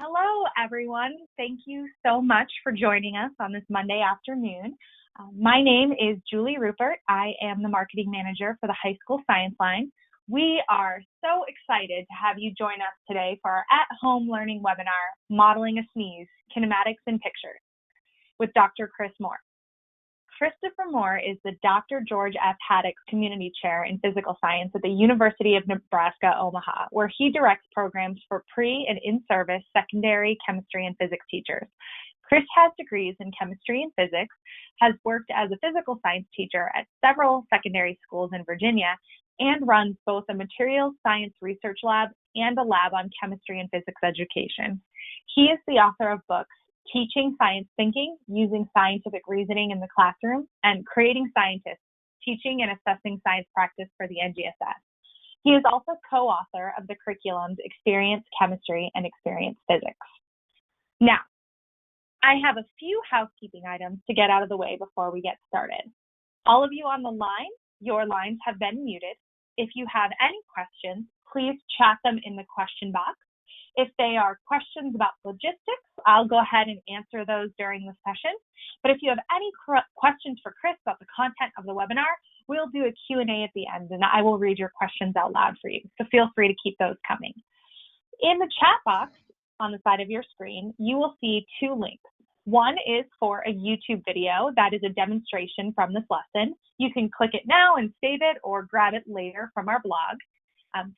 Hello, everyone. Thank you so much for joining us on this Monday afternoon. My name is Julie Rupert. I am the marketing manager for the high school science line. We are so excited to have you join us today for our at-home learning webinar, Modeling a Sneeze, Kinematics in Pictures, with Dr. Chris Moore. Christopher Moore is the Dr. George F. Haddock Community Chair in Physical Science at the University of Nebraska, Omaha, where he directs programs for pre- and in-service secondary chemistry and physics teachers. Chris has degrees in chemistry and physics, has worked as a physical science teacher at several secondary schools in Virginia, and runs both a materials science research lab and a lab on chemistry and physics education. He is the author of books Teaching Science Thinking, Using Scientific Reasoning in the Classroom, and Creating Scientists, Teaching and Assessing Science Practice for the NGSS. He is also co-author of the curriculums Experience Chemistry and Experience Physics. Now, I have a few housekeeping items to get out of the way before we get started. All of you on the line, your lines have been muted. If you have any questions, please chat them in the question box. If they are questions about logistics, I'll go ahead and answer those during the session. But if you have any questions for Chris about the content of the webinar, we'll do a Q&A at the end, and I will read your questions out loud for you. So feel free to keep those coming. In the chat box on the side of your screen, you will see two links. One is for a YouTube video that is a demonstration from this lesson. You can click it now and save it or grab it later from our blog.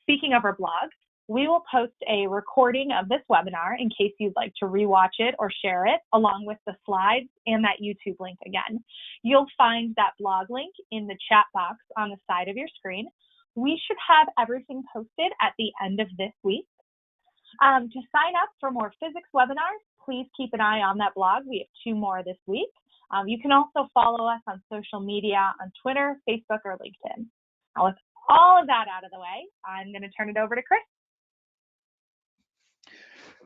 Speaking of our blog, we will post a recording of this webinar in case you'd like to rewatch it or share it, along with the slides and that YouTube link again. You'll find that blog link in the chat box on the side of your screen. We should have everything posted at the end of this week. To sign up for more physics webinars, please keep an eye on that blog. We have 2 more this week. You can also follow us on social media on Twitter, Facebook, or LinkedIn. Now, with all of that out of the way, I'm going to turn it over to Chris.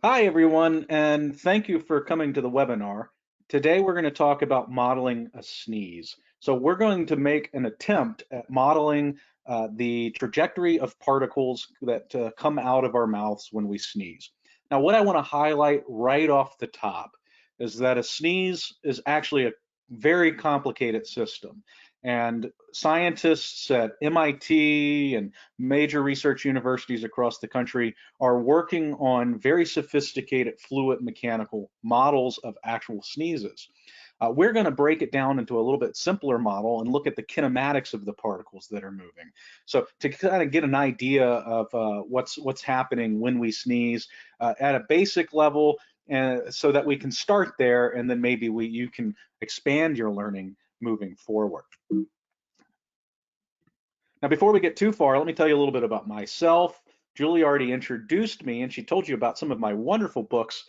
Hi, everyone, and thank you for coming to the webinar. Today, we're going to talk about modeling a sneeze. So we're going to make an attempt at modeling the trajectory of particles that come out of our mouths when we sneeze. Now, what I want to highlight right off the top is that a sneeze is actually a very complicated system. And scientists at MIT and major research universities across the country are working on very sophisticated fluid mechanical models of actual sneezes. We're going to break it down into a little bit simpler model and look at the kinematics of the particles that are moving. So to kind of get an idea of what's happening when we sneeze at a basic level, so that we can start there, and then maybe you can expand your learning moving forward. Now, before we get too far, let me tell you a little bit about myself. Julie already introduced me, and she told you about some of my wonderful books,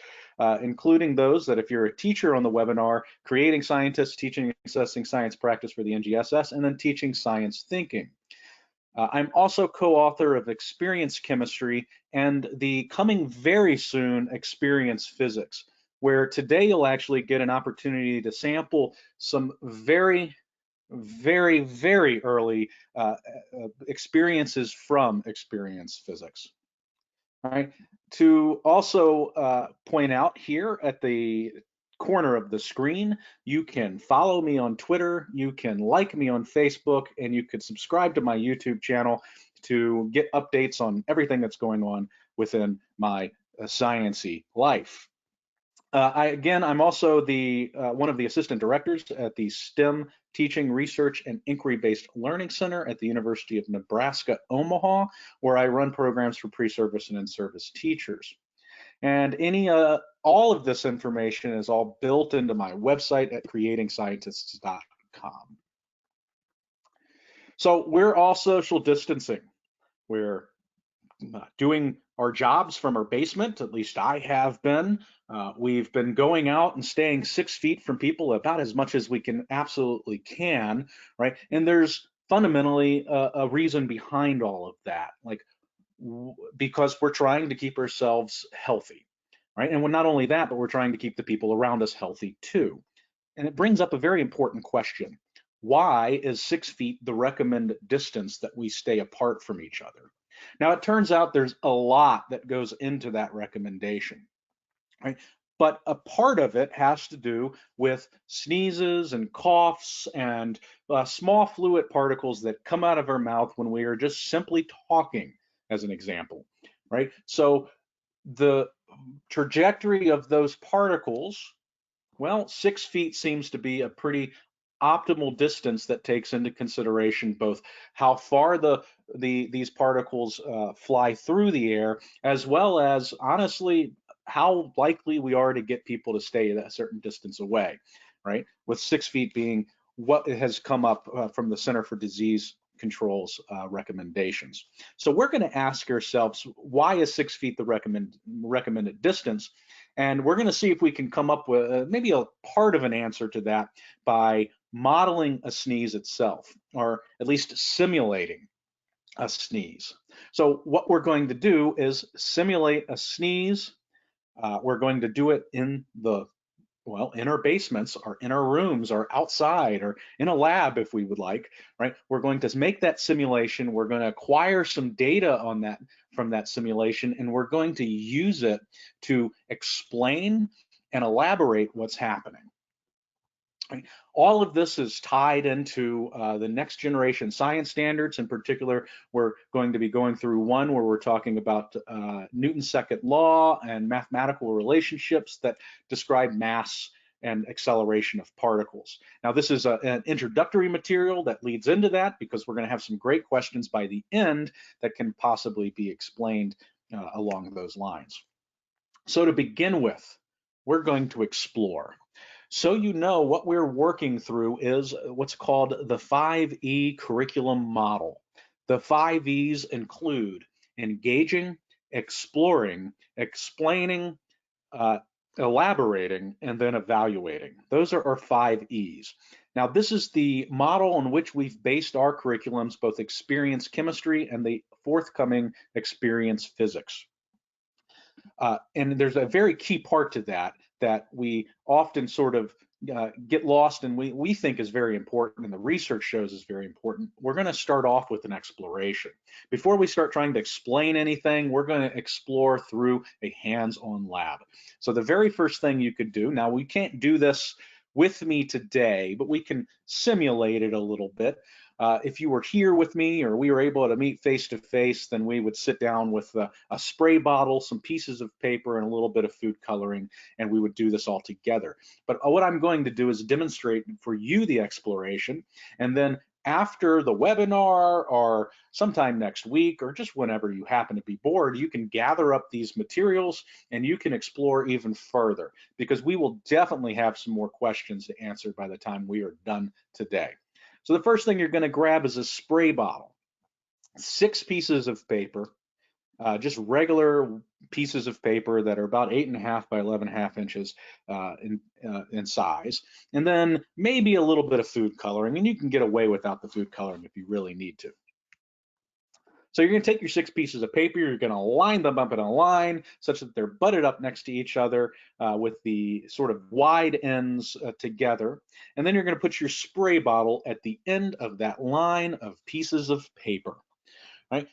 including those that if you're a teacher on the webinar, Creating Scientists, Teaching and Assessing Science Practice for the NGSS, and then Teaching Science Thinking. I'm also co-author of Experience Chemistry and the coming very soon Experience Physics, where today you'll actually get an opportunity to sample some very early experiences from Experience Physics. All right. To also point out here at the corner of the screen, you can follow me on Twitter, you can like me on Facebook, and you could subscribe to my YouTube channel to get updates on everything that's going on within my science-y life. I'm also one of the assistant directors at the STEM Teaching, Research, and Inquiry-Based Learning Center at the University of Nebraska, Omaha, where I run programs for pre-service and in-service teachers. And all of this information is all built into my website at creatingscientists.com. So we're all social distancing. We're doing our jobs from our basement, at least I have been. We've been going out and staying 6 feet from people about as much as we absolutely can, right? And there's fundamentally a reason behind all of that, because we're trying to keep ourselves healthy, right? And not only that, but we're trying to keep the people around us healthy too. And it brings up a very important question. Why is 6 feet the recommended distance that we stay apart from each other? Now, it turns out there's a lot that goes into that recommendation. right? But a part of it has to do with sneezes and coughs and small fluid particles that come out of our mouth when we are just simply talking, as an example, right? So the trajectory of those particles, well, 6 feet seems to be a pretty optimal distance that takes into consideration both how far these particles fly through the air, as well as honestly how likely we are to get people to stay a certain distance away, right? With 6 feet being what has come up from the Center for Disease Control's recommendations. So we're going to ask ourselves, why is 6 feet the recommended distance? And we're going to see if we can come up with maybe a part of an answer to that by modeling a sneeze itself, or at least simulating a sneeze. So what we're going to do is simulate a sneeze. We're going to do it in in our basements, or in our rooms, or outside, or in a lab if we would like, right? We're going to make that simulation. We're going to acquire some data on that from that simulation, and we're going to use it to explain and elaborate what's happening. Right? All of this is tied into the next generation science standards. In particular, we're going to be going through one where we're talking about Newton's second law and mathematical relationships that describe mass and acceleration of particles. Now, this is an introductory material that leads into that, because we're going to have some great questions by the end that can possibly be explained along those lines. So to begin with, we're going to explore. So you know, what we're working through is what's called the 5E curriculum model. The 5Es include engaging, exploring, explaining, uh, elaborating, and then evaluating. Those are our 5Es. Now, this is the model on which we've based our curriculums, both experience chemistry and the forthcoming experience physics. And there's a very key part to that we often sort of get lost, and we think is very important, and the research shows is very important. We're going to start off with an exploration. Before we start trying to explain anything, we're going to explore through a hands-on lab. So the very first thing you could do, now we can't do this with me today, but we can simulate it a little bit. If you were here with me, or we were able to meet face to face, then we would sit down with a spray bottle, some pieces of paper, and a little bit of food coloring, and we would do this all together. But what I'm going to do is demonstrate for you the exploration, and then after the webinar, or sometime next week, or just whenever you happen to be bored, you can gather up these materials and you can explore even further, because we will definitely have some more questions to answer by the time we are done today. So the first thing you're going to grab is a spray bottle, 6 pieces of paper, just regular pieces of paper that are about 8.5 by 11.5 inches in size, and then maybe a little bit of food coloring, and you can get away without the food coloring if you really need to. So you're going to take your 6 pieces of paper, you're going to line them up in a line such that they're butted up next to each other with the sort of wide ends together. And then you're going to put your spray bottle at the end of that line of pieces of paper, right?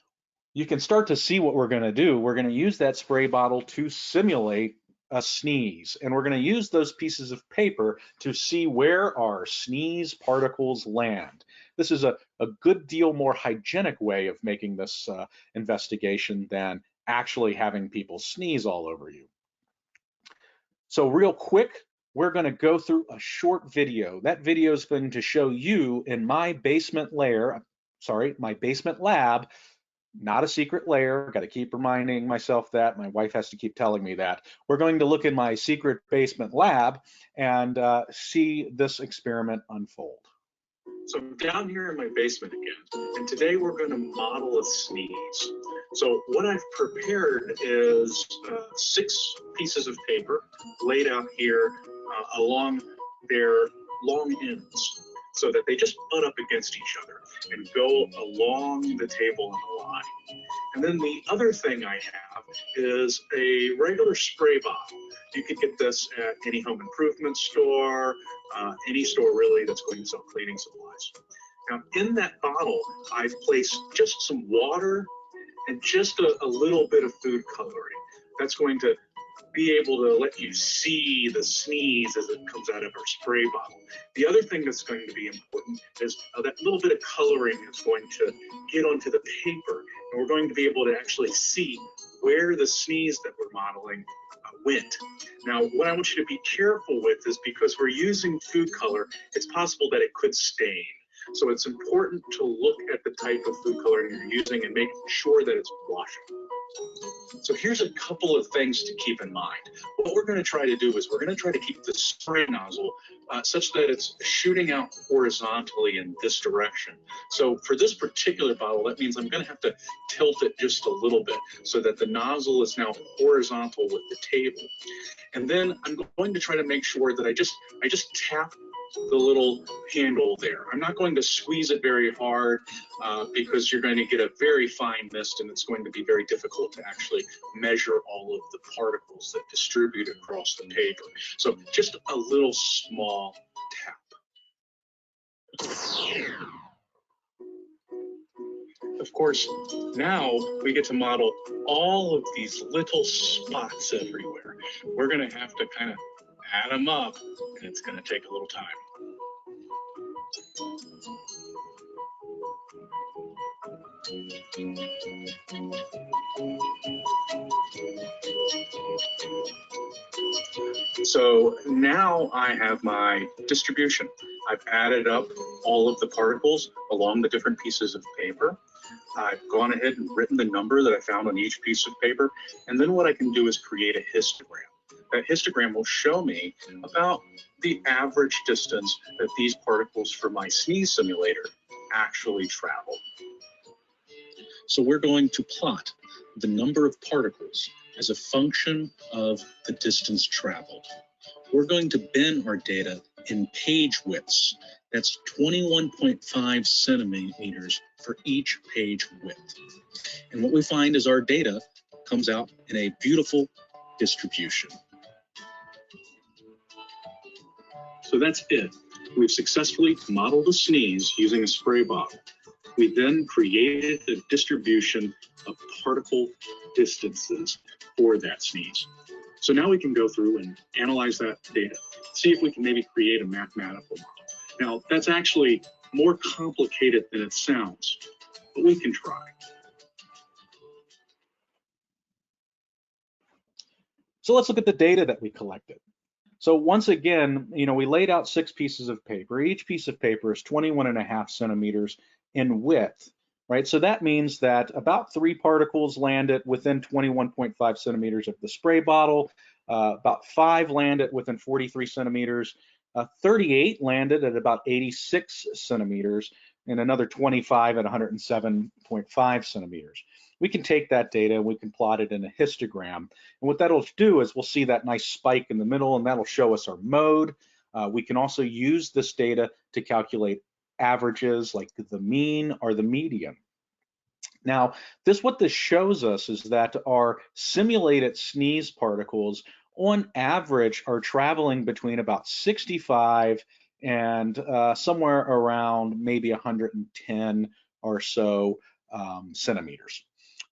You can start to see what we're going to do. We're going to use that spray bottle to simulate a sneeze, and we're going to use those pieces of paper to see where our sneeze particles land. This is a good deal more hygienic way of making this investigation than actually having people sneeze all over you. So real quick, we're going to go through a short video. That video is going to show you in my basement lab, not a secret lair. Got to keep reminding myself that. My wife has to keep telling me that. We're going to look in my secret basement lab and see this experiment unfold. So I'm down here in my basement again, and today we're going to model a sneeze. So what I've prepared is 6 pieces of paper laid out here along their long ends, so that they just butt up against each other and go along the table in a line. And then the other thing I have is a regular spray bottle. You could get this at any home improvement store, any store really that's going to sell cleaning supplies. Now in that bottle, I've placed just some water and just a little bit of food coloring. That's going to be able to let you see the sneeze as it comes out of our spray bottle. The other thing that's going to be important is that little bit of coloring is going to get onto the paper, and we're going to be able to actually see where the sneeze that we're modeling went. Now, what I want you to be careful with is because we're using food color, it's possible that it could stain. So it's important to look at the type of food coloring you're using and make sure that it's washable. So here's a couple of things to keep in mind. What we're going to try to do is we're going to try to keep the spray nozzle such that it's shooting out horizontally in this direction. So for this particular bottle, that means I'm going to have to tilt it just a little bit so that the nozzle is now horizontal with the table. And then I'm going to try to make sure that I just tap the little handle there. I'm not going to squeeze it very hard because you're going to get a very fine mist, and it's going to be very difficult to actually measure all of the particles that distribute across the paper. So just a little small tap. Of course, now we get to model all of these little spots everywhere. We're going to have to kind of add them up, and it's going to take a little time. So now I have my distribution. I've added up all of the particles along the different pieces of paper. I've gone ahead and written the number that I found on each piece of paper. And then what I can do is create a histogram. That histogram will show me about the average distance that these particles for my sneeze simulator actually travel. So we're going to plot the number of particles as a function of the distance traveled. We're going to bin our data in page widths. That's 21.5 centimeters for each page width. And what we find is our data comes out in a beautiful distribution. So that's it. We've successfully modeled a sneeze using a spray bottle. We then created a distribution of particle distances for that sneeze. So now we can go through and analyze that data, see if we can maybe create a mathematical model. Now, that's actually more complicated than it sounds, but we can try. So let's look at the data that we collected. So once again, we laid out 6 pieces of paper. Each piece of paper is 21.5 centimeters in width, right? So that means that about 3 particles landed within 21.5 centimeters of the spray bottle, about 5 landed within 43 centimeters, 38 landed at about 86 centimeters, and another 25 at 107.5 centimeters. We can take that data and we can plot it in a histogram. And what that'll do is we'll see that nice spike in the middle, and that'll show us our mode. We can also use this data to calculate averages like the mean or the median. Now, what this shows us is that our simulated sneeze particles on average are traveling between about 65 and somewhere around maybe 110 or so centimeters.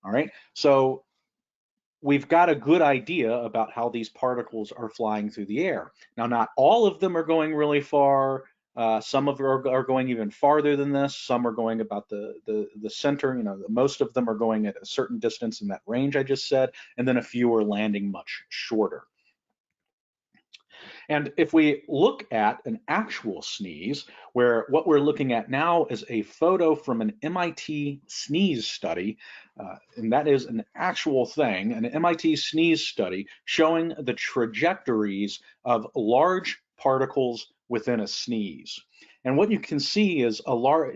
All right, so we've got a good idea about how these particles are flying through the air. Now, not all of them are going really far. Some of them are going even farther than this. Some are going about the center. Most of them are going at a certain distance in that range I just said, and then a few are landing much shorter. And if we look at an actual sneeze, where what we're looking at now is a photo from an MIT sneeze study, and that is an actual thing, an MIT sneeze study showing the trajectories of large particles within a sneeze. And what you can see is a large,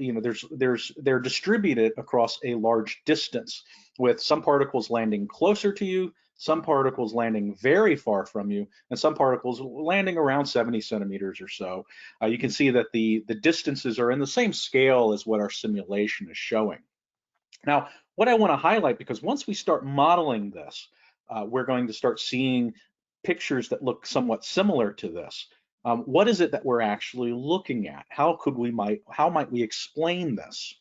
they're distributed across a large distance, with some particles landing closer to you, some particles landing very far from you, and some particles landing around 70 centimeters or so. You can see that the distances are in the same scale as what our simulation is showing. Now, what I want to highlight, because once we start modeling this, we're going to start seeing pictures that look somewhat similar to this. What is it that we're actually looking at? How might we explain this?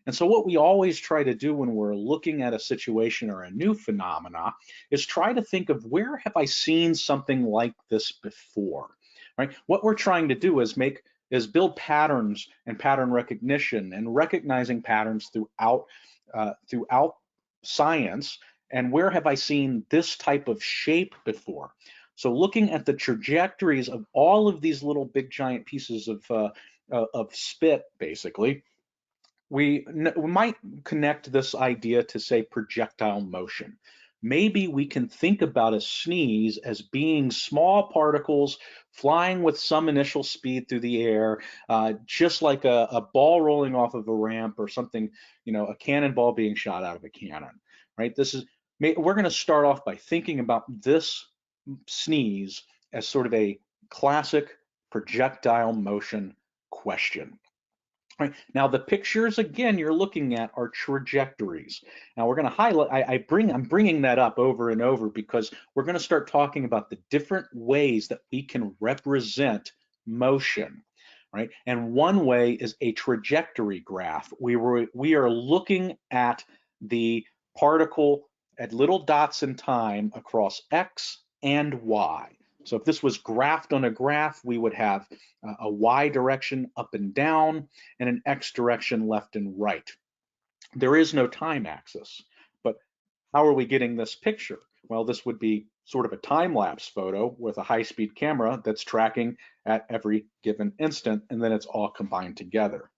And so what we always try to do when we're looking at a situation or a new phenomena is try to think of, where have I seen something like this before, right? What we're trying to do is build patterns and pattern recognition and recognizing patterns throughout science. And where have I seen this type of shape before? So looking at the trajectories of all of these little big giant pieces of spit, basically, we might connect this idea to, say, projectile motion. Maybe we can think about a sneeze as being small particles flying with some initial speed through the air, just like a ball rolling off of a ramp or something, a cannonball being shot out of a cannon, right? We're going to start off by thinking about this sneeze as sort of a classic projectile motion question. Right. Now the pictures, again, you're looking at are trajectories. Now we're going to highlight, I'm bringing that up over and over because we're going to start talking about the different ways that we can represent motion, right? And one way is a trajectory graph. We are looking at the particle at little dots in time across X and Y. So if this was graphed on a graph, we would have a Y direction up and down and an X direction left and right. There is no time axis, but how are we getting this picture? Well, this would be sort of a time-lapse photo with a high-speed camera that's tracking at every given instant, and then it's all combined together.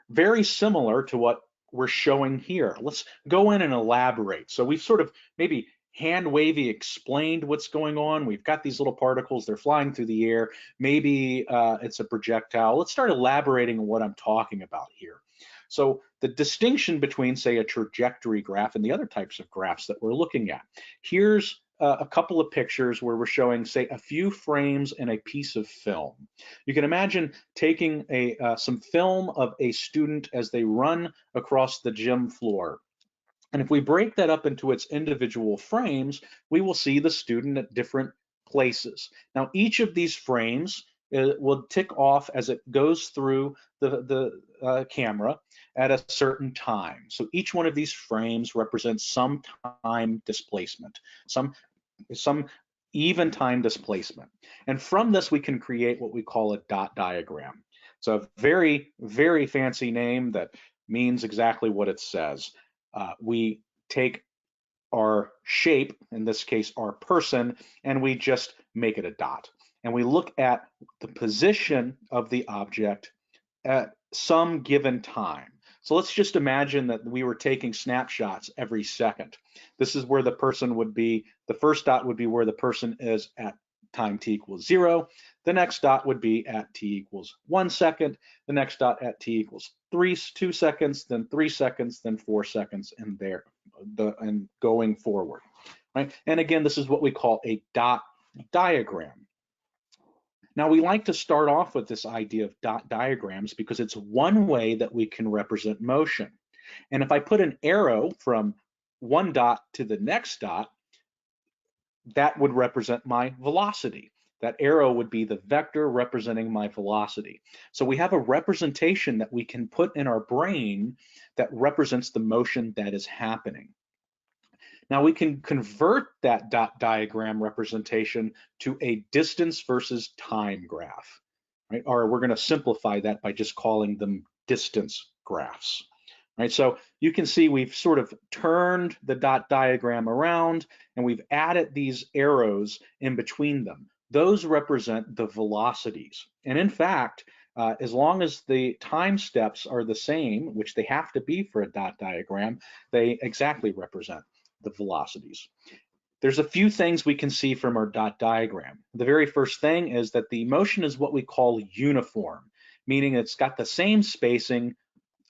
Very similar to what we're showing here. Let's go in and elaborate. So we've sort of maybe hand-wavy explained what's going on. We've got these little particles, they're flying through the air. Maybe it's a projectile. Let's start elaborating on what I'm talking about here. So the distinction between, say, a trajectory graph and the other types of graphs that we're looking at. Here's a couple of pictures where we're showing, say, a few frames in a piece of film. You can imagine taking some film of a student as they run across the gym floor. And if we break that up into its individual frames, we will see the student at different places. Now, each of these frames will tick off as it goes through the camera at a certain time. So each one of these frames represents some time displacement, some even time displacement. And from this, we can create what we call a dot diagram. It's a very, very fancy name that means exactly what it says. We take our shape, in this case our person, and we just make it a dot. And we look at the position of the object at some given time. So let's just imagine that we were taking snapshots every second. This is where the person would be. The first dot would be where the person is at time t equals 0. The next dot would be at t equals 1 second. The next dot at t equals 2 seconds, then 3 seconds, then 4 seconds, and and going forward, right? And again, this is what we call a dot diagram. Now, we like to start off with this idea of dot diagrams because it's one way that we can represent motion. And if I put an arrow from one dot to the next dot, that would represent my velocity. That arrow would be the vector representing my velocity. So we have a representation that we can put in our brain that represents the motion that is happening. Now we can convert that dot diagram representation to a distance versus time graph, right? Or we're going to simplify that by just calling them distance graphs, right? So you can see we've sort of turned the dot diagram around and we've added these arrows in between them. Those represent the velocities. And in fact, as long as the time steps are the same, which they have to be for a dot diagram, they exactly represent the velocities. There's a few things we can see from our dot diagram. The very first thing is that the motion is what we call uniform, meaning it's got the same spacing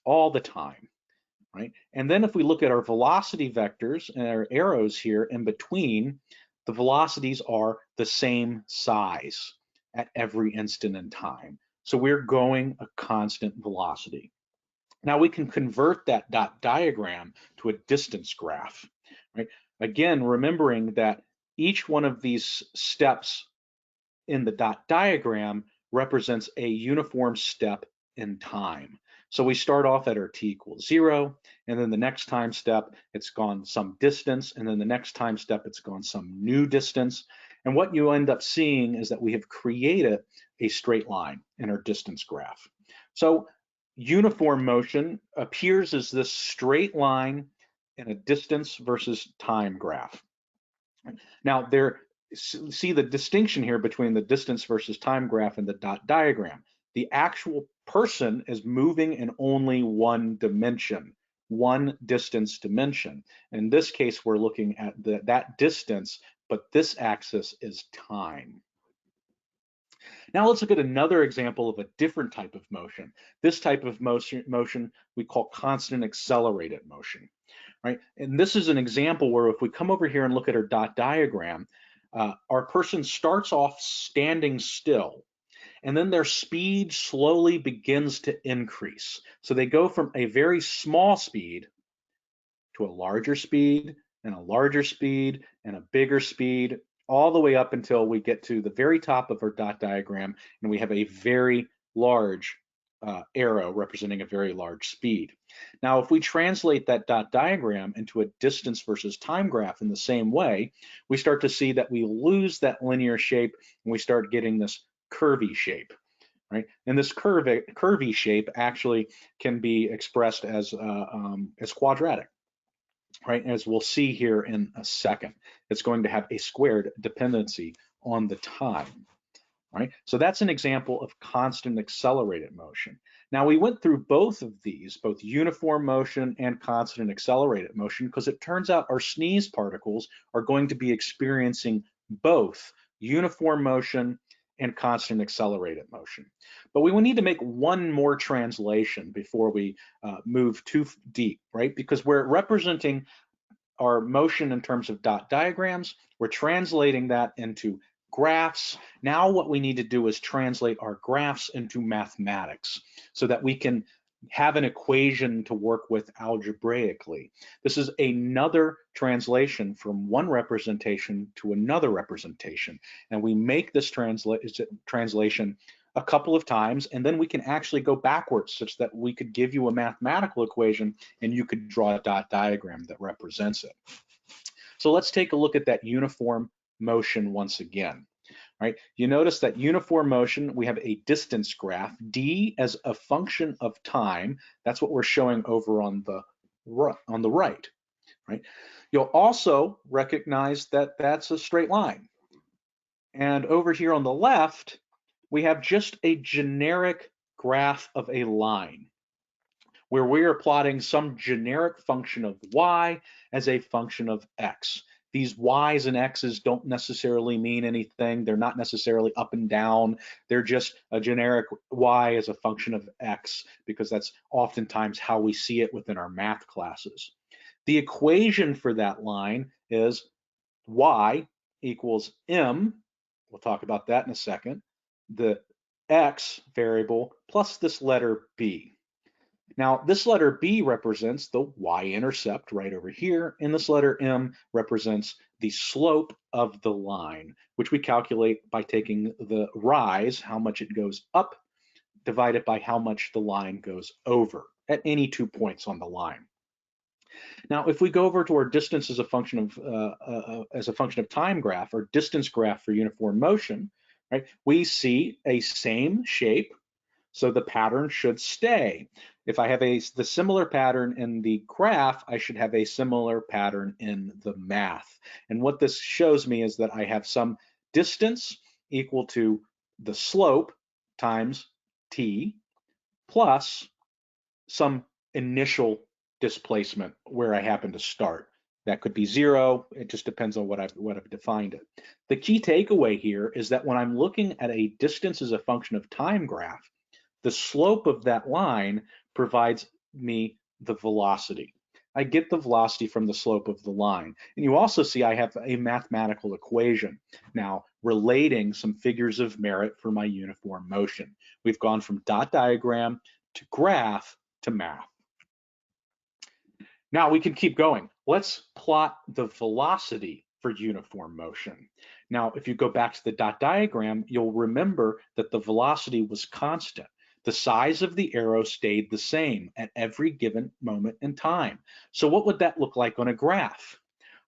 all the time, right? And then if we look at our velocity vectors and our arrows here in between, the velocities are the same size at every instant in time. So we're going a constant velocity. Now we can convert that dot diagram to a distance graph, right? Again, remembering that each one of these steps in the dot diagram represents a uniform step in time. So we start off at our t equals 0, and then the next time step, it's gone some distance, and then the next time step, it's gone some new distance. And what you end up seeing is that we have created a straight line in our distance graph. So uniform motion appears as this straight line in a distance versus time graph. Now, see the distinction here between the distance versus time graph and the dot diagram. The actual person is moving in only one dimension, one distance dimension. In this case, we're looking at that distance, but this axis is time. Now let's look at another example of a different type of motion. This type of motion we call constant accelerated motion, right? And this is an example where if we come over here and look at our dot diagram, our person starts off standing still, and then their speed slowly begins to increase. So they go from a very small speed to a larger speed and a larger speed and a bigger speed, all the way up until we get to the very top of our dot diagram, and we have a very large arrow representing a very large speed. Now, if we translate that dot diagram into a distance versus time graph in the same way, we start to see that we lose that linear shape and we start getting this curvy shape, right? And this curvy shape actually can be expressed as quadratic, right? As we'll see here in a second. It's going to have a squared dependency on the time. Right? So that's an example of constant accelerated motion. Now we went through both of these, both uniform motion and constant accelerated motion, because it turns out our sneeze particles are going to be experiencing both uniform motion and constant accelerated motion. But we will need to make one more translation before we move too deep, right? Because we're representing our motion in terms of dot diagrams, we're translating that into graphs. Now what we need to do is translate our graphs into mathematics so that we can have an equation to work with algebraically. This is another translation from one representation to another representation. And we make this translation a couple of times, and then we can actually go backwards such that we could give you a mathematical equation and you could draw a dot diagram that represents it. So let's take a look at that uniform motion once again, right? You notice that uniform motion, we have a distance graph, d as a function of time. That's what we're showing over on the right, right? You'll also recognize that that's a straight line. And over here on the left, we have just a generic graph of a line where we are plotting some generic function of y as a function of x. These y's and x's don't necessarily mean anything. They're not necessarily up and down. They're just a generic y as a function of x, because that's oftentimes how we see it within our math classes. The equation for that line is y equals m, we'll talk about that in a second, the x variable plus this letter b. Now, this letter B represents the y-intercept right over here, and this letter M represents the slope of the line, which we calculate by taking the rise, how much it goes up, divided by how much the line goes over at any 2 points on the line. Now, if we go over to our distance as a function of time graph, or distance graph for uniform motion, right, we see a same shape. So the pattern should stay. If I have the similar pattern in the graph, I should have a similar pattern in the math. And what this shows me is that I have some distance equal to the slope times t plus some initial displacement where I happen to start. That could be 0. It just depends on what I've defined it. The key takeaway here is that when I'm looking at a distance as a function of time graph, the slope of that line provides me the velocity. I get the velocity from the slope of the line. And you also see I have a mathematical equation now relating some figures of merit for my uniform motion. We've gone from dot diagram to graph to math. Now we can keep going. Let's plot the velocity for uniform motion. Now, if you go back to the dot diagram, you'll remember that the velocity was constant. The size of the arrow stayed the same at every given moment in time. So what would that look like on a graph?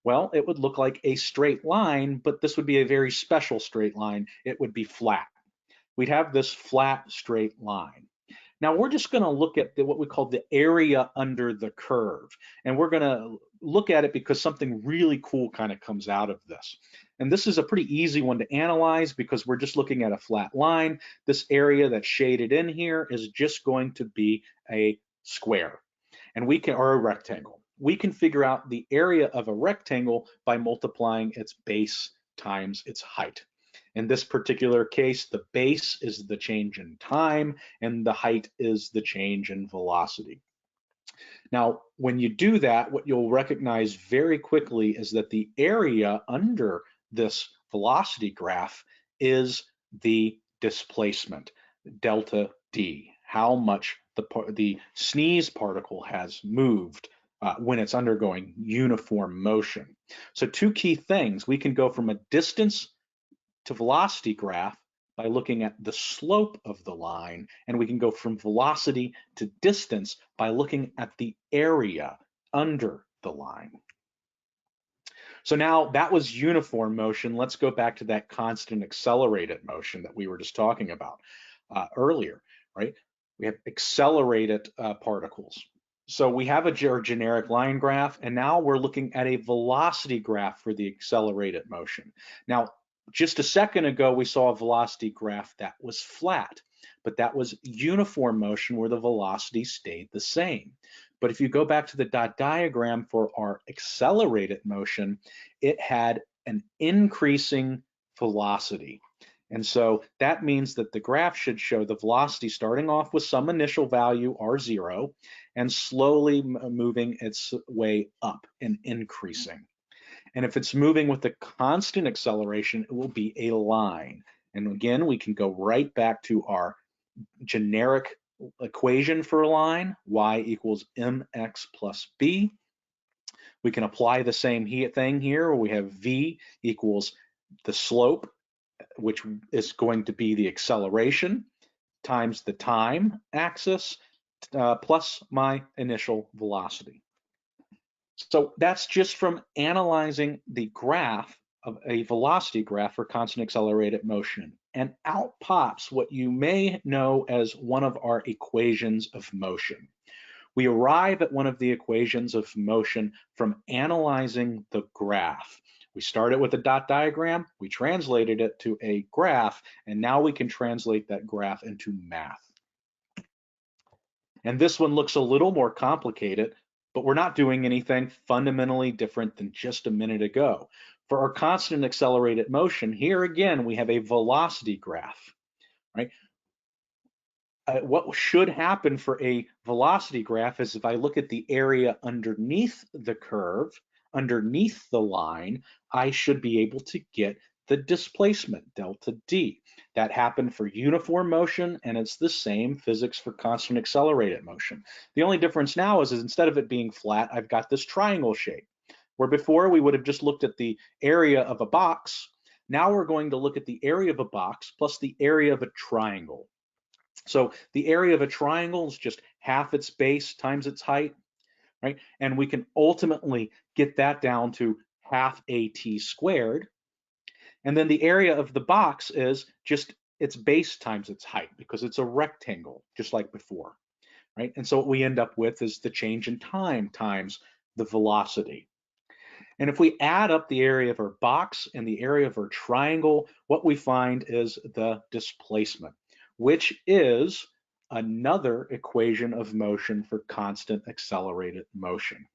Well, it would look like a straight line, but this would be a very special straight line. It would be flat. We'd have this flat straight line. Now we're just going to look at what we call the area under the curve. And we're going to look at it because something really cool kind of comes out of this. And this is a pretty easy one to analyze because we're just looking at a flat line. This area that's shaded in here is just going to be a square, and or a rectangle. We can figure out the area of a rectangle by multiplying its base times its height. In this particular case, the base is the change in time and the height is the change in velocity. Now, when you do that, what you'll recognize very quickly is that the area under this velocity graph is the displacement, delta D, how much the sneeze particle has moved when it's undergoing uniform motion. So two key things: we can go from a distance to velocity graph by looking at the slope of the line, and we can go from velocity to distance by looking at the area under the line. So now that was uniform motion. Let's go back to that constant accelerated motion that we were just talking about earlier, right? We have accelerated particles. So we have a generic line graph, and now we're looking at a velocity graph for the accelerated motion. Now, just a second ago, we saw a velocity graph that was flat, but that was uniform motion where the velocity stayed the same. But if you go back to the dot diagram for our accelerated motion, it had an increasing velocity. And so that means that the graph should show the velocity starting off with some initial value, r0, and slowly moving its way up and increasing. And if it's moving with a constant acceleration, it will be a line. And again, we can go right back to our generic equation for a line, y equals mx plus b. We can apply the same thing here, where we have v equals the slope, which is going to be the acceleration, times the time axis, plus my initial velocity. So that's just from analyzing the graph of a velocity graph for constant accelerated motion. And out pops what you may know as one of our equations of motion. We arrive at one of the equations of motion from analyzing the graph. We started with a dot diagram, we translated it to a graph, and now we can translate that graph into math. And this one looks a little more complicated, but we're not doing anything fundamentally different than just a minute ago. For our constant accelerated motion, here again, we have a velocity graph, right? What should happen for a velocity graph is if I look at the area underneath the curve, underneath the line, I should be able to get the displacement, delta D. That happened for uniform motion, and it's the same physics for constant accelerated motion. The only difference now is instead of it being flat, I've got this triangle shape, where before we would have just looked at the area of a box. Now we're going to look at the area of a box plus the area of a triangle. So the area of a triangle is just half its base times its height, right? And we can ultimately get that down to half AT squared. And then the area of the box is just its base times its height because it's a rectangle, just like before, right? And so what we end up with is the change in time times the velocity. And if we add up the area of our box and the area of our triangle, what we find is the displacement, which is another equation of motion for constant accelerated motion.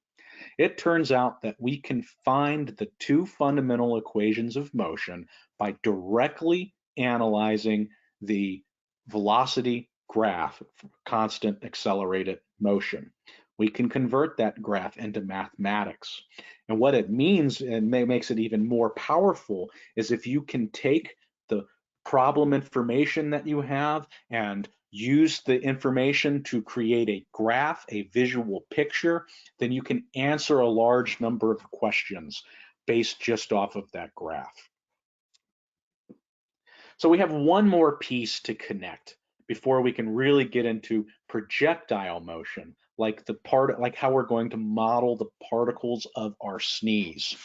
It turns out that we can find the two fundamental equations of motion by directly analyzing the velocity graph for constant accelerated motion. We can convert that graph into mathematics. And what it means, and makes it even more powerful, is if you can take the problem information that you have and use the information to create a graph, a visual picture, then you can answer a large number of questions based just off of that graph. So we have one more piece to connect before we can really get into projectile motion, like how we're going to model the particles of our sneeze.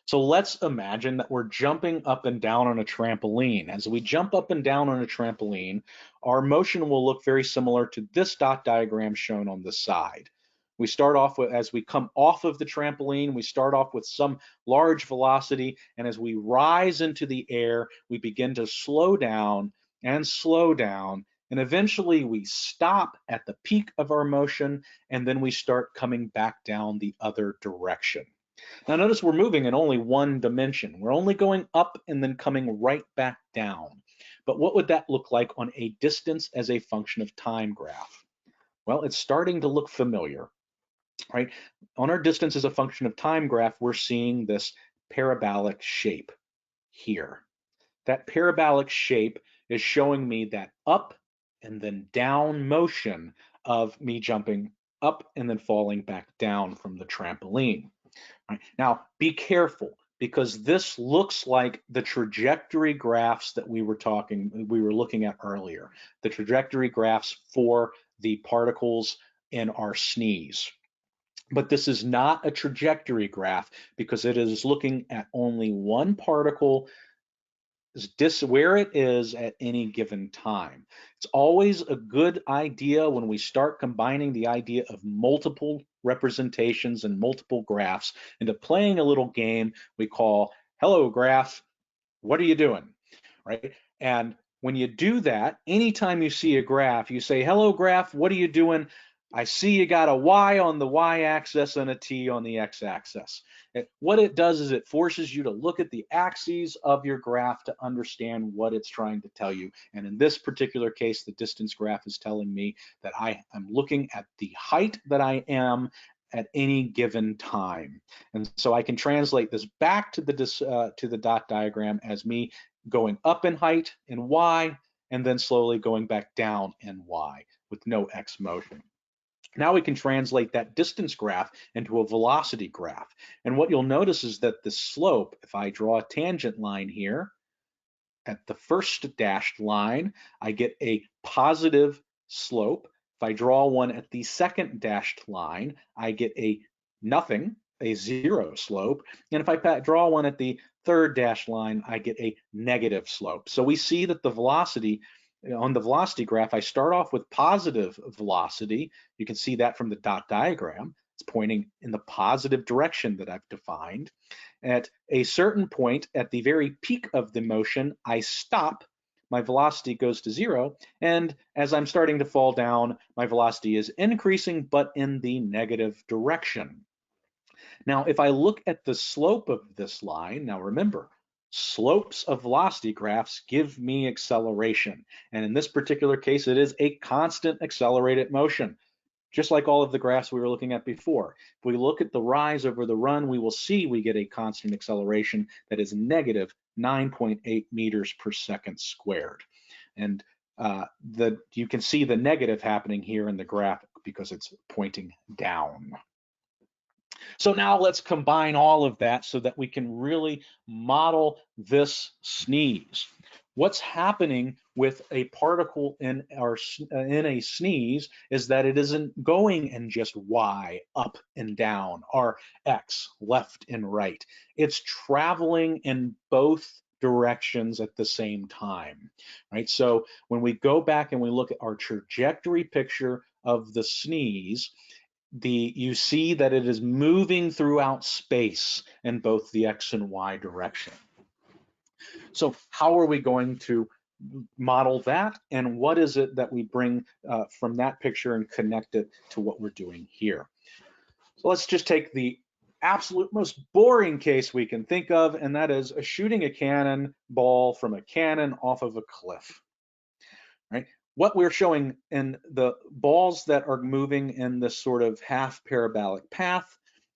So let's imagine that we're jumping up and down on a trampoline. As we jump up and down on a trampoline, our motion will look very similar to this dot diagram shown on the side. We start off with, as we come off of the trampoline, we start off with some large velocity, and as we rise into the air, we begin to slow down, and eventually we stop at the peak of our motion, and then we start coming back down the other direction. Now notice we're moving in only one dimension. We're only going up and then coming right back down. But what would that look like on a distance as a function of time graph? Well, it's starting to look familiar, right? On our distance as a function of time graph, we're seeing this parabolic shape here. That parabolic shape is showing me that up and then down motion of me jumping up and then falling back down from the trampoline. Right. Now, be careful, because this looks like the trajectory graphs that we were looking at earlier, the trajectory graphs for the particles in our sneeze. But this is not a trajectory graph, because it is looking at only one particle, where it is at any given time. It's always a good idea when we start combining the idea of multiple representations and multiple graphs into playing a little game we call hello graph, what are you doing, right? And when you do that, anytime you see a graph, you say, hello graph, what are you doing? I see you got a Y on the Y-axis and a T on the X-axis. What it does is it forces you to look at the axes of your graph to understand what it's trying to tell you. And in this particular case, the distance graph is telling me that I am looking at the height that I am at any given time. And so I can translate this back to the dot diagram as me going up in height in Y, and then slowly going back down in Y with no X motion. Now we can translate that distance graph into a velocity graph. And what you'll notice is that the slope, if I draw a tangent line here, at the first dashed line, I get a positive slope. If I draw one at the second dashed line, I get a nothing, a zero slope. And if I draw one at the third dashed line, I get a negative slope. So we see that the velocity, on the velocity graph, I start off with positive velocity. You can see that from the dot diagram. It's pointing in the positive direction that I've defined. At a certain point, at the very peak of the motion, I stop. My velocity goes to zero. And as I'm starting to fall down, my velocity is increasing, but in the negative direction. Now, if I look at the slope of this line, now remember, slopes of velocity graphs give me acceleration. And in this particular case, it is a constant accelerated motion, just like all of the graphs we were looking at before. If we look at the rise over the run, we will see we get a constant acceleration that is negative 9.8 meters per second squared. And you can see the negative happening here in the graph because it's pointing down. So now let's combine all of that so that we can really model this sneeze. What's happening with a particle in a sneeze is that it isn't going in just Y, up and down, or X, left and right. It's traveling in both directions at the same time, right? So when we go back and we look at our trajectory picture of the sneeze, you see that it is moving throughout space in both the X and Y direction. So how are we going to model that, and what is it that we bring from that picture and connect it to what we're doing here? So let's just take the absolute most boring case we can think of, and that is shooting a cannonball from a cannon off of a cliff, right? What we're showing in the balls that are moving in this sort of half parabolic path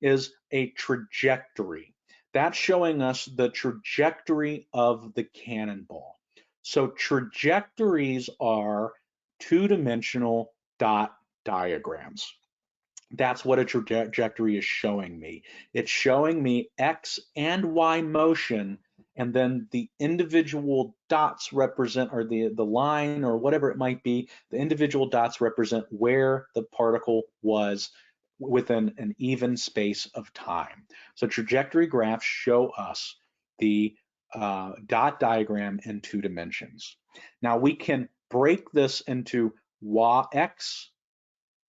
is a trajectory. That's showing us the trajectory of the cannonball. So trajectories are two-dimensional dot diagrams. That's what a trajectory is showing me. It's showing me X and Y motion and then the individual dots represent, or the line or whatever it might be, the individual dots represent where the particle was within an even space of time. So trajectory graphs show us the dot diagram in 2 dimensions. Now we can break this into x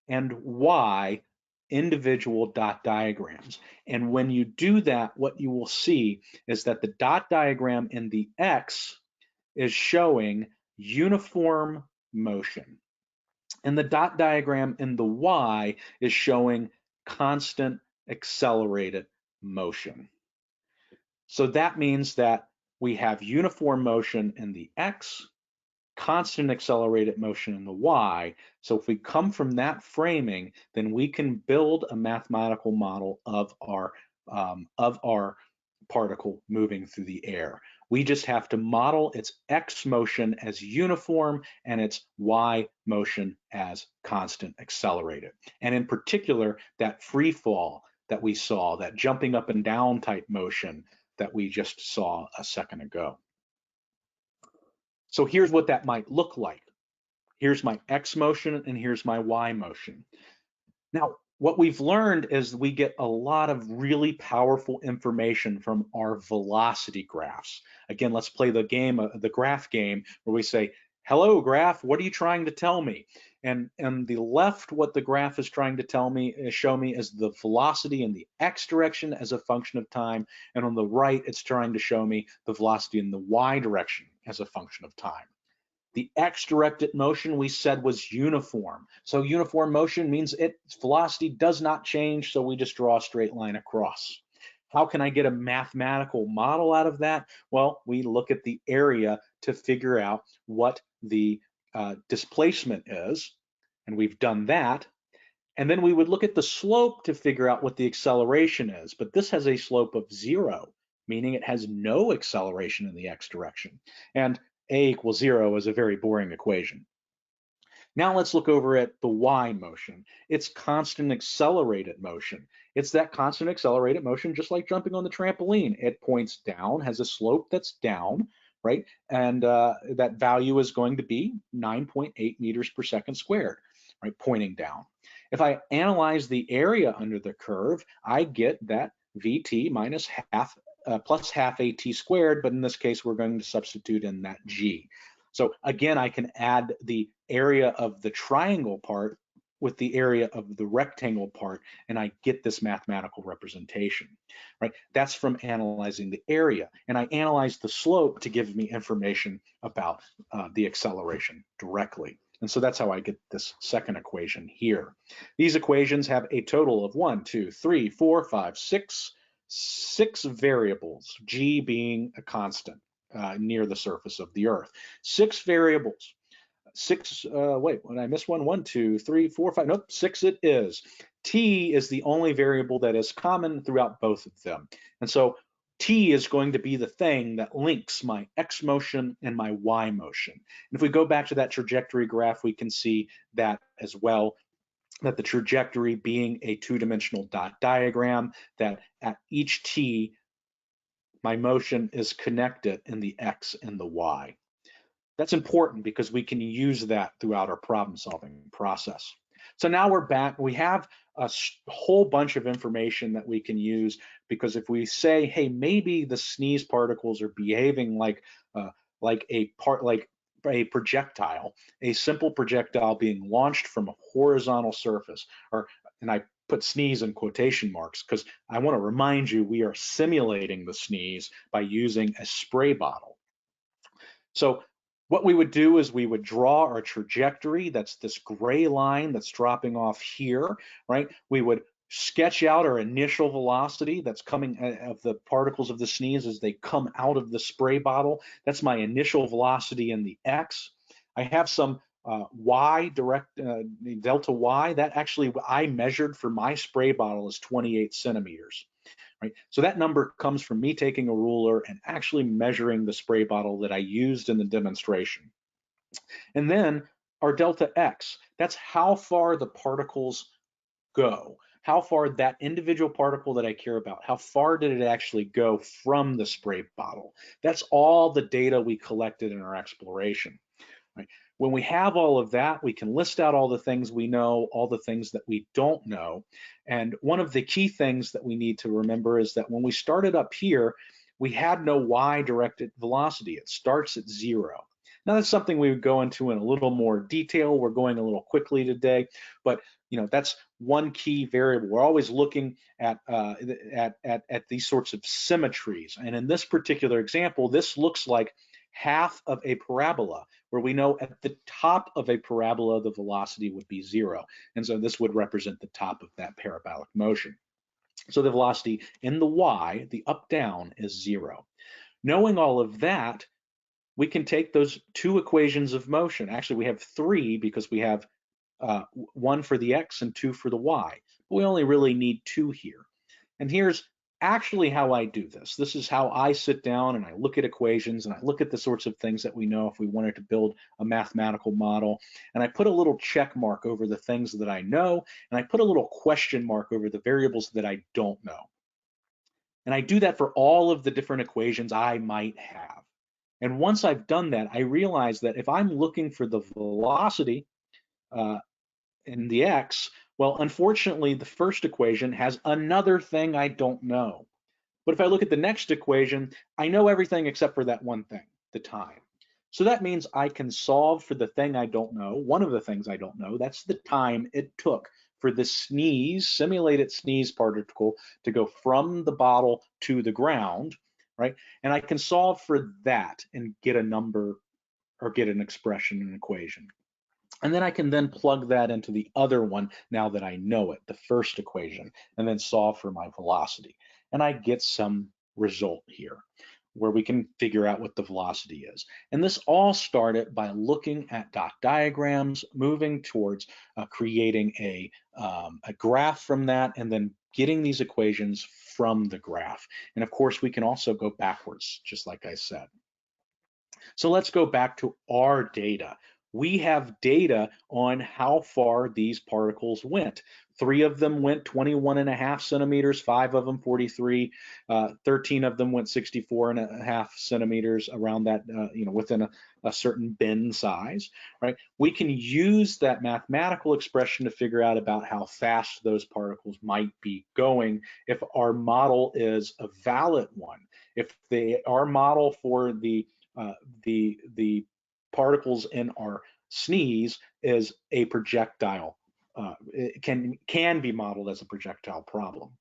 and y individual dot diagrams. And when you do that, what you will see is that the dot diagram in the X is showing uniform motion. And the dot diagram in the Y is showing constant accelerated motion. So that means that we have uniform motion in the X, constant accelerated motion in the Y. So if we come from that framing, then we can build a mathematical model of our particle moving through the air. We just have to model its X motion as uniform and its Y motion as constant accelerated. And in particular, that free fall that we saw, that jumping up and down type motion that we just saw a second ago. So here's what that might look like. Here's my X motion and here's my Y motion. Now, what we've learned is we get a lot of really powerful information from our velocity graphs. Again, let's play the game, the graph game, where we say, hello graph, what are you trying to tell me? And on the left, what the graph is trying to show me is the velocity in the X direction as a function of time. And on the right, it's trying to show me the velocity in the Y direction as a function of time. The X-directed motion we said was uniform. So uniform motion means its velocity does not change, so we just draw a straight line across. How can I get a mathematical model out of that? Well, we look at the area to figure out what the displacement is, and we've done that. And then we would look at the slope to figure out what the acceleration is, but this has a slope of 0, meaning it has no acceleration in the X direction. And A = 0 is a very boring equation. Now let's look over at the Y motion. It's constant accelerated motion. It's that constant accelerated motion, just like jumping on the trampoline. It points down, has a slope that's down, right? And that value is going to be 9.8 meters per second squared, right? Pointing down. If I analyze the area under the curve, I get that VT minus half plus half AT squared, but in this case, we're going to substitute in that G. So again, I can add the area of the triangle part with the area of the rectangle part, and I get this mathematical representation, right? That's from analyzing the area. And I analyze the slope to give me information about the acceleration directly. And so that's how I get this second equation here. These equations have a total of 6 variables, G being a constant near the surface of the Earth. 6 variables. Wait, when I miss one, 1, 2, 3, 4, 5, nope, 6 it is. T is the only variable that is common throughout both of them. And so T is going to be the thing that links my X motion and my Y motion. And if we go back to that trajectory graph, we can see that as well, that the trajectory being a 2-dimensional dot diagram, that at each T, my motion is connected in the X and the Y. That's important because we can use that throughout our problem solving process. So now we're back, we have a whole bunch of information that we can use, because if we say, hey, maybe the sneeze particles are behaving like a projectile, a simple projectile being launched from a horizontal surface, and I put sneeze in quotation marks because I want to remind you we are simulating the sneeze by using a spray bottle. So what we would do is we would draw our trajectory. That's this gray line that's dropping off here, right? We would sketch out our initial velocity that's coming of the particles of the sneeze as they come out of the spray bottle. That's my initial velocity in the X. I have some delta Y, that actually I measured for my spray bottle is 28 centimeters. Right? So that number comes from me taking a ruler and actually measuring the spray bottle that I used in the demonstration. And then our delta X, that's how far the particles go. how far that individual particle that I care about, how far did it actually go from the spray bottle? That's all the data we collected in our exploration. Right? When we have all of that, we can list out all the things we know, all the things that we don't know. And one of the key things that we need to remember is that when we started up here, we had no y-directed velocity. It starts at 0. Now that's something we would go into in a little more detail. We're going a little quickly today, but that's one key variable. We're always looking at these sorts of symmetries. And in this particular example, this looks like half of a parabola, where we know at the top of a parabola the velocity would be 0. And so this would represent the top of that parabolic motion. So the velocity in the y, the up-down, is 0. Knowing all of that, we can take those two equations of motion. Actually, we have 3 because we have 1 for the x and 2 for the y. But we only really need 2 here. And here's actually how I do this. This is how I sit down and I look at equations and I look at the sorts of things that we know if we wanted to build a mathematical model. And I put a little check mark over the things that I know, and I put a little question mark over the variables that I don't know. And I do that for all of the different equations I might have. And once I've done that, I realize that if I'm looking for the velocity in the x, well, unfortunately, the first equation has another thing I don't know. But if I look at the next equation, I know everything except for that one thing, the time. So that means I can solve for the thing I don't know, one of the things I don't know, that's the time it took for the simulated sneeze particle to go from the bottle to the ground, right? And I can solve for that and get a number or get an expression, an equation. And then I can then plug that into the other one now that I know it, the first equation, and then solve for my velocity. And I get some result here where we can figure out what the velocity is. And this all started by looking at dot diagrams, moving towards creating a graph from that, and then getting these equations from the graph. And of course, we can also go backwards, just like I said. So let's go back to our data. We have data on how far these particles went. 3 of them went 21.5 centimeters, 5 of them 43, 13 of them went 64.5 centimeters around that, within a certain bin size, right? We can use that mathematical expression to figure out about how fast those particles might be going if our model is a valid one. If our model for the particles in our sneeze is a projectile. It can be modeled as a projectile problem.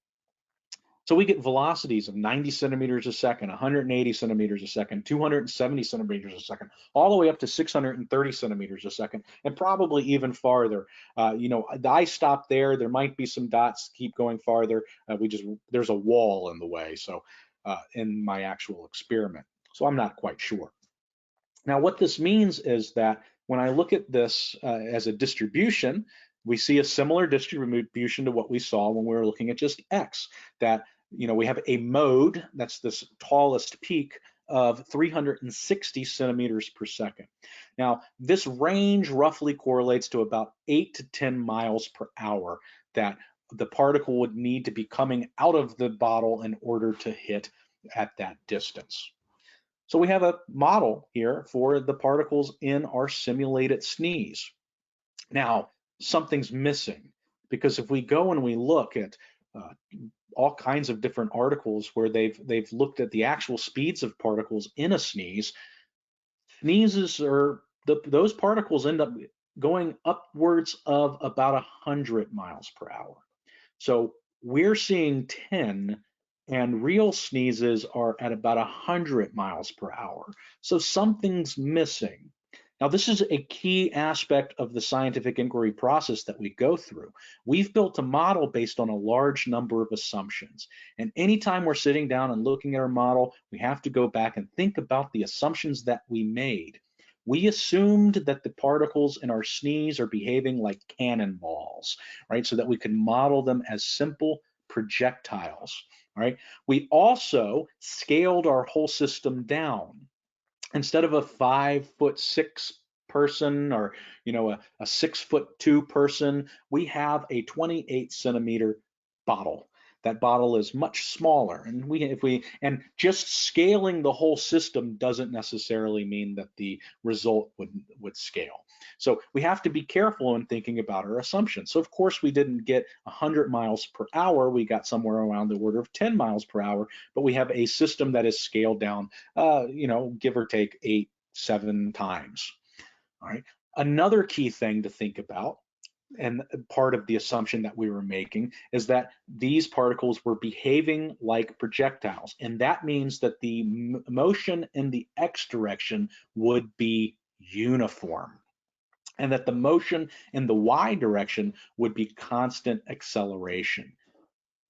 So we get velocities of 90 centimeters a second, 180 centimeters a second, 270 centimeters a second, all the way up to 630 centimeters a second, and probably even farther. I stopped there. There might be some dots keep going farther. There's a wall in the way. So in my actual experiment, so I'm not quite sure. Now, what this means is that when I look at this as a distribution, we see a similar distribution to what we saw when we were looking at just x, that we have a mode, that's this tallest peak, of 360 centimeters per second. Now, this range roughly correlates to about 8 to 10 miles per hour that the particle would need to be coming out of the bottle in order to hit at that distance. So we have a model here for the particles in our simulated sneeze. Now, something's missing, because if we go and we look at all kinds of different articles where they've looked at the actual speeds of particles in a sneeze, those particles end up going upwards of about 100 miles per hour. So we're seeing 10, and real sneezes are at about 100 miles per hour. So something's missing. Now, this is a key aspect of the scientific inquiry process that we go through. We've built a model based on a large number of assumptions. And anytime we're sitting down and looking at our model, we have to go back and think about the assumptions that we made. We assumed that the particles in our sneeze are behaving like cannonballs, right? So that we can model them as simple projectiles, right? We also scaled our whole system down. Instead of a 5'6" person, or a 6'2" person, we have a 28 centimeter bottle. That bottle is much smaller, and just scaling the whole system doesn't necessarily mean that the result would scale. So we have to be careful in thinking about our assumptions. So of course we didn't get 100 miles per hour, we got somewhere around the order of 10 miles per hour, but we have a system that is scaled down, give or take 8, 7 times. All right. Another key thing to think about, and part of the assumption that we were making, is that these particles were behaving like projectiles. And that means that the motion in the x direction would be uniform, and that the motion in the y direction would be constant acceleration.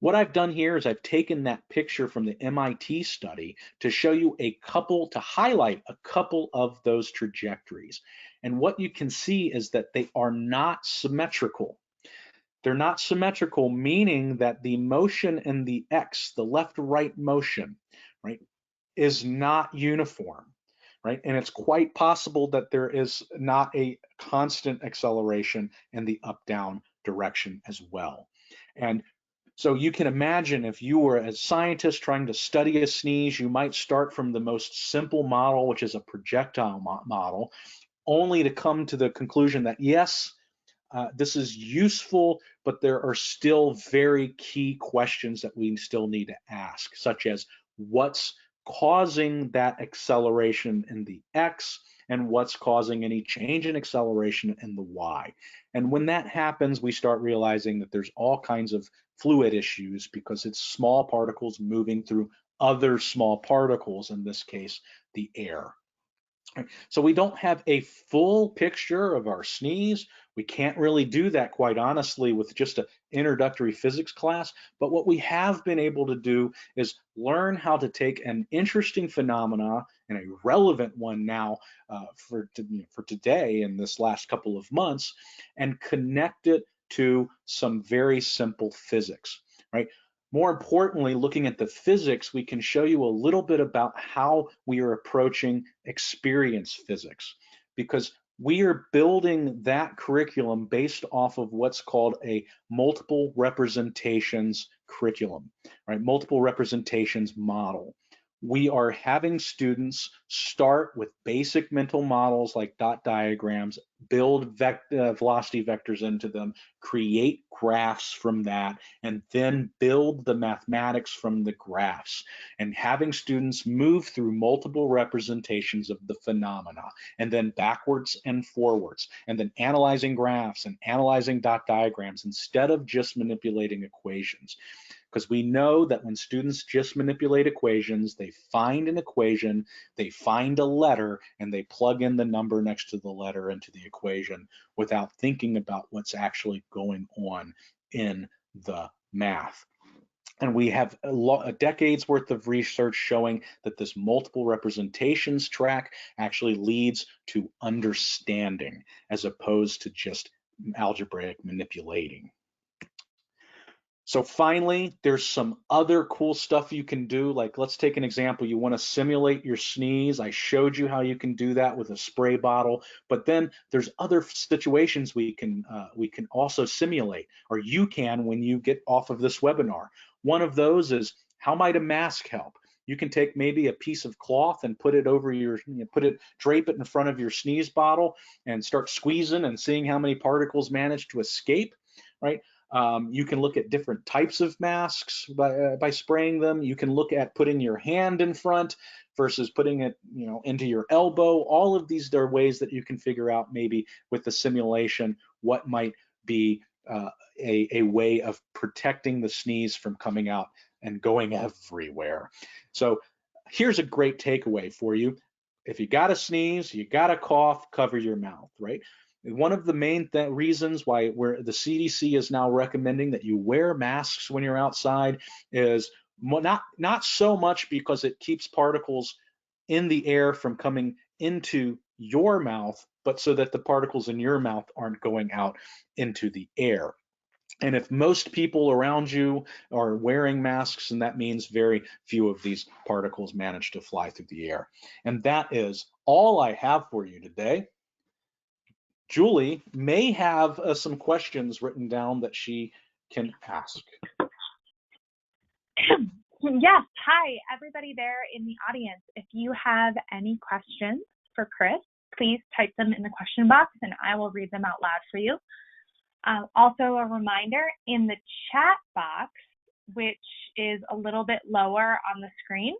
What I've done here is I've taken that picture from the MIT study to show you to highlight a couple of those trajectories. And what you can see is that they are not symmetrical. They're not symmetrical, meaning that the motion in the X, the left-right motion, right, is not uniform, right? And it's quite possible that there is not a constant acceleration in the up-down direction as well. And so you can imagine if you were a scientist trying to study a sneeze, you might start from the most simple model, which is a projectile model, only to come to the conclusion that yes, this is useful, but there are still very key questions that we still need to ask, such as what's causing that acceleration in the X, and what's causing any change in acceleration in the Y. And when that happens, we start realizing that there's all kinds of fluid issues because it's small particles moving through other small particles, in this case, the air. So we don't have a full picture of our sneeze. We can't really do that, quite honestly, with just an introductory physics class. But what we have been able to do is learn how to take an interesting phenomena, and a relevant one now for today in this last couple of months, and connect it to some very simple physics, right? More importantly, looking at the physics, we can show you a little bit about how we are approaching experience physics, because we are building that curriculum based off of what's called a multiple representations curriculum, right? Multiple representations model. We are having students start with basic mental models like dot diagrams, build velocity vectors into them, create graphs from that, and then build the mathematics from the graphs, and having students move through multiple representations of the phenomena, and then backwards and forwards, and then analyzing graphs and analyzing dot diagrams instead of just manipulating equations. Because we know that when students just manipulate equations, they find an equation, they find a letter, and they plug in the number next to the letter into the equation without thinking about what's actually going on in the math. And we have a decade's worth of research showing that this multiple representations track actually leads to understanding as opposed to just algebraic manipulating. So finally, there's some other cool stuff you can do. Like, let's take an example. You want to simulate your sneeze. I showed you how you can do that with a spray bottle, but then there's other situations we can also simulate, or you can when you get off of this webinar. One of those is, how might a mask help? You can take maybe a piece of cloth and put it over drape it in front of your sneeze bottle and start squeezing and seeing how many particles manage to escape, right? You can look at different types of masks by spraying them. You can look at putting your hand in front versus putting it, into your elbow. All of these are ways that you can figure out maybe with the simulation what might be a way of protecting the sneeze from coming out and going everywhere. So here's a great takeaway for you. If you got to sneeze, you got to cough, cover your mouth, right? One of the main reasons why the CDC is now recommending that you wear masks when you're outside is not so much because it keeps particles in the air from coming into your mouth, but so that the particles in your mouth aren't going out into the air. And if most people around you are wearing masks, then that means very few of these particles manage to fly through the air. And that is all I have for you today. Julie may have some questions written down that she can ask. Yes, hi, everybody there in the audience. If you have any questions for Chris, please type them in the question box and I will read them out loud for you. Also a reminder, in the chat box, which is a little bit lower on the screen,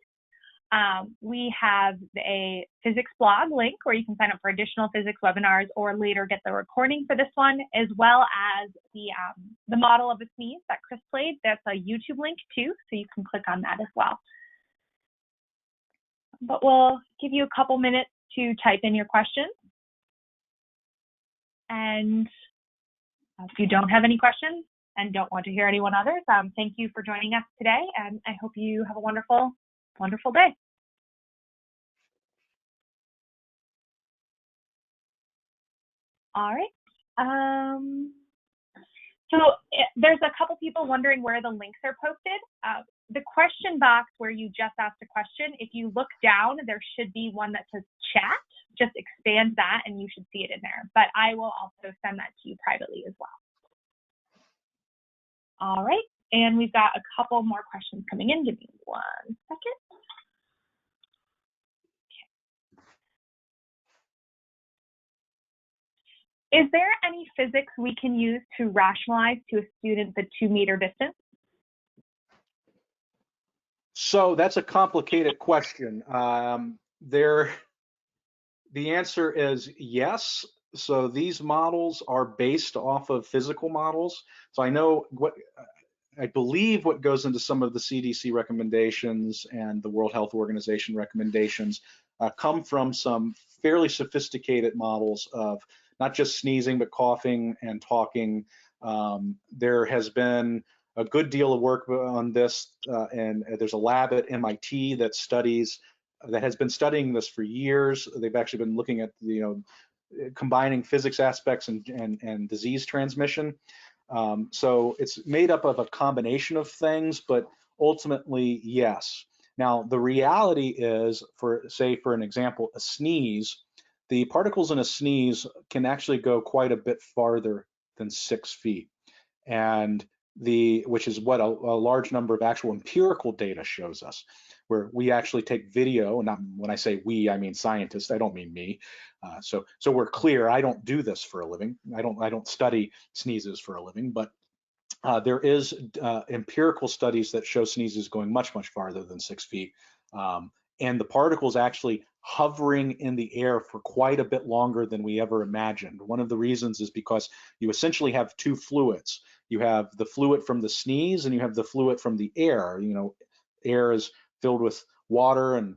we have a physics blog link where you can sign up for additional physics webinars or later get the recording for this one, as well as the model of a sneeze that Chris played. That's a YouTube link too, so you can click on that as well. But we'll give you a couple minutes to type in your questions. And if you don't have any questions and don't want to hear anyone others, thank you for joining us today, and I hope you have a wonderful, wonderful day. All right. So there's a couple people wondering where the links are posted. The question box where you just asked a question, if you look down, there should be one that says chat. Just expand that and you should see it in there. But I will also send that to you privately as well. All right. And we've got a couple more questions coming in. Give me 1 second. Is there any physics we can use to rationalize to a student the 2-meter distance? So that's a complicated question. The answer is yes. So these models are based off of physical models. So I believe what goes into some of the CDC recommendations and the World Health Organization recommendations come from some fairly sophisticated models of not just sneezing, but coughing and talking. There has been a good deal of work on this, and there's a lab at MIT that has been studying this for years. They've actually been looking at combining physics aspects and disease transmission. So it's made up of a combination of things, but ultimately, yes. Now, the reality is, for an example, a sneeze, the particles in a sneeze can actually go quite a bit farther than 6 feet. And which is what a large number of actual empirical data shows us, where we actually take video, and when I say we, I mean scientists, I don't mean me. So we're clear, I don't do this for a living. I don't study sneezes for a living, but there is empirical studies that show sneezes going much, much farther than 6 feet. And the particles actually hovering in the air for quite a bit longer than we ever imagined. One of the reasons is because you essentially have 2 fluids. You have the fluid from the sneeze and you have the fluid from the air. Air is filled with water and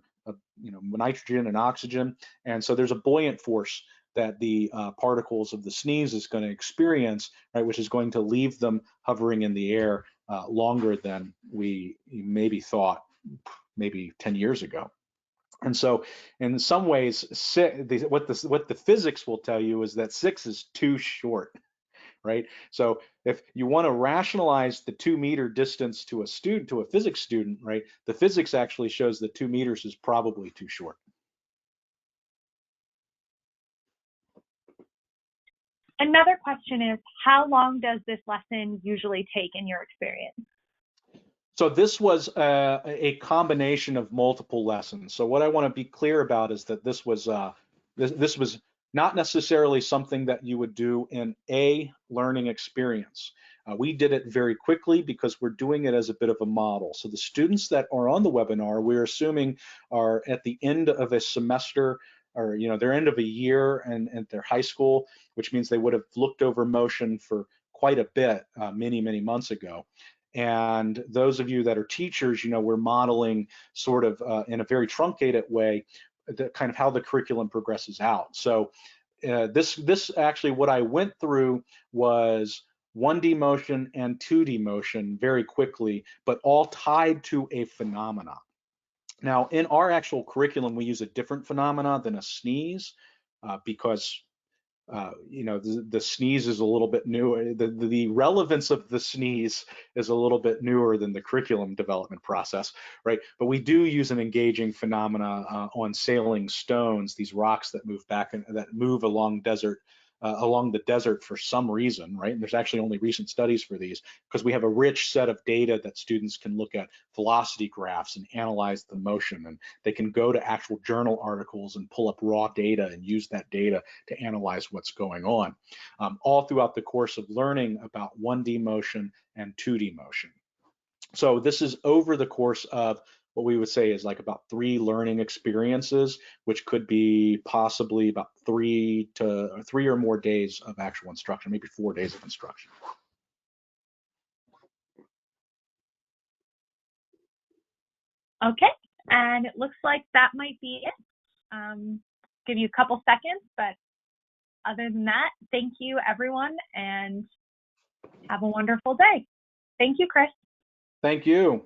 nitrogen and oxygen. And so there's a buoyant force that the particles of the sneeze is going to experience, right, which is going to leave them hovering in the air longer than we maybe thought, maybe 10 years ago. And so in some ways, what the physics will tell you is that 6 is too short, right? So if you want to rationalize the 2-meter distance to a physics student, right, the physics actually shows that 2 meters is probably too short. Another question is, how long does this lesson usually take in your experience? So this was a combination of multiple lessons. So what I want to be clear about is that this was not necessarily something that you would do in a learning experience. We did it very quickly because we're doing it as a bit of a model. So the students that are on the webinar, we're assuming are at the end of a semester, or their end of a year and at their high school, which means they would have looked over motion for quite a bit many, many months ago. And those of you that are teachers, we're modeling sort of in a very truncated way, kind of how the curriculum progresses out. So this actually, what I went through was 1D motion and 2D motion very quickly, but all tied to a phenomena. Now, in our actual curriculum, we use a different phenomena than a sneeze because the sneeze is a little bit newer. The relevance of the sneeze is a little bit newer than the curriculum development process, right? But we do use an engaging phenomena on sailing stones, these rocks that move along desert along the desert for some reason, right? And there's actually only recent studies for these, because we have a rich set of data that students can look at velocity graphs and analyze the motion, and they can go to actual journal articles and pull up raw data and use that data to analyze what's going on, all throughout the course of learning about 1D motion and 2D motion. So this is over the course of what we would say is like about 3 learning experiences, which could be possibly about 3 or more days of actual instruction, maybe 4 days of instruction. Okay, and it looks like that might be it. Give you a couple seconds, but other than that, thank you everyone and have a wonderful day. Thank you, Chris. Thank you.